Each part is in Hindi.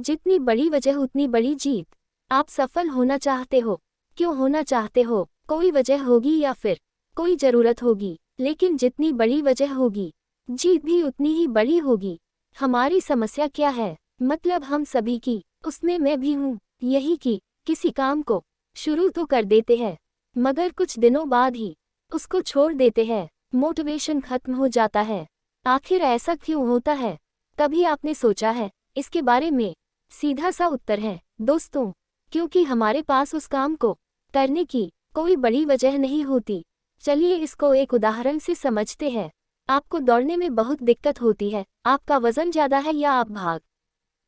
जितनी बड़ी वजह उतनी बड़ी जीत। आप सफल होना चाहते हो, क्यों होना चाहते हो? कोई वजह होगी या फिर कोई ज़रूरत होगी, लेकिन जितनी बड़ी वजह होगी, जीत भी उतनी ही बड़ी होगी। हमारी समस्या क्या है? मतलब हम सभी की, उसमें मैं भी हूँ, यही कि किसी काम को शुरू तो कर देते हैं, मगर कुछ दिनों बाद ही उसको छोड़ देते हैं, मोटिवेशन खत्म हो जाता है। आखिर ऐसा क्यों होता है? कभी आपने सोचा है इसके बारे में? सीधा सा उत्तर है दोस्तों, क्योंकि हमारे पास उस काम को करने की कोई बड़ी वजह नहीं होती। चलिए इसको एक उदाहरण से समझते हैं। आपको दौड़ने में बहुत दिक्कत होती है, आपका वजन ज़्यादा है या आप भाग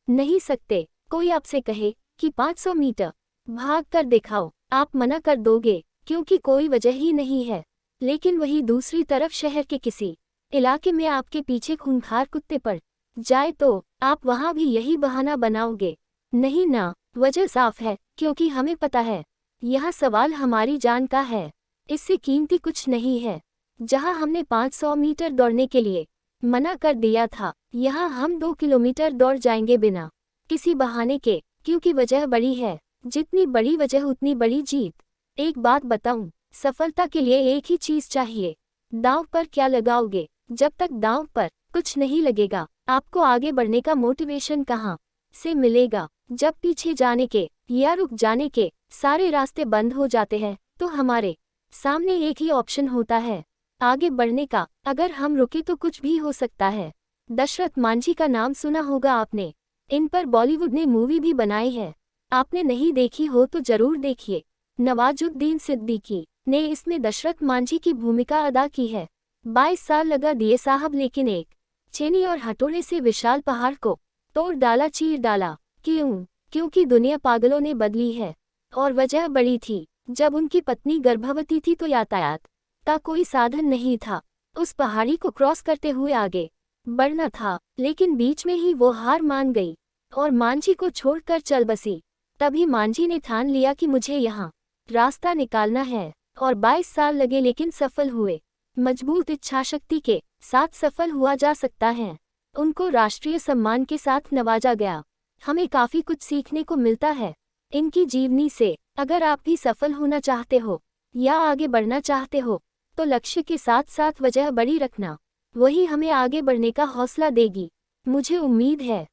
नहीं सकते। कोई आपसे कहे कि 500 मीटर भाग कर दिखाओ, आप मना कर दोगे क्योंकि कोई वजह ही नहीं है। लेकिन वही दूसरी तरफ शहर के किसी इलाके में आपके पीछे खूंखार कुत्ते पड़ जाए तो आप वहां भी यही बहाना बनाओगे? नहीं ना, वजह साफ है, क्योंकि हमें पता है यह सवाल हमारी जान का है, इससे कीमती कुछ नहीं है। जहां हमने 500 मीटर दौड़ने के लिए मना कर दिया था, यहाँ हम 2 किलोमीटर दौड़ जाएंगे बिना किसी बहाने के, क्योंकि वजह बड़ी है। जितनी बड़ी वजह उतनी बड़ी जीत। एक बात बताऊं, सफलता के लिए एक ही चीज चाहिए। दांव पर क्या लगाओगे? जब तक दांव पर कुछ नहीं लगेगा, आपको आगे बढ़ने का मोटिवेशन कहाँ से मिलेगा? जब पीछे जाने के या रुक जाने के सारे रास्ते बंद हो जाते हैं, तो हमारे सामने एक ही ऑप्शन होता है, आगे बढ़ने का। अगर हम रुके तो कुछ भी हो सकता है। दशरथ मांझी का नाम सुना होगा आपने, इन पर बॉलीवुड ने मूवी भी बनाई है। आपने नहीं देखी हो तो जरूर देखिए। नवाजुद्दीन सिद्दीकी ने इसमें दशरथ मांझी की भूमिका अदा की है। 22 साल लगा दिए साहब, लेकिन एक छेनी और हथौड़े से विशाल पहाड़ को तोड़ डाला, चीर डाला। क्यों? क्योंकि दुनिया पागलों ने बदली है। और वजह बड़ी थी। जब उनकी पत्नी गर्भवती थी तो यातायात का कोई साधन नहीं था, उस पहाड़ी को क्रॉस करते हुए आगे बढ़ना था। लेकिन बीच में ही वो हार मान गई और मांझी को छोड़कर चल बसी। तभी मांझी ने ठान लिया कि मुझे यहाँ रास्ता निकालना है, और 22 साल लगे लेकिन सफल हुए। मजबूत इच्छाशक्ति के साथ सफल हुआ जा सकता है। उनको राष्ट्रीय सम्मान के साथ नवाजा गया। हमें काफी कुछ सीखने को मिलता है इनकी जीवनी से। अगर आप भी सफल होना चाहते हो या आगे बढ़ना चाहते हो, तो लक्ष्य के साथ साथ वजह बड़ी रखना, वही हमें आगे बढ़ने का हौसला देगी। मुझे उम्मीद है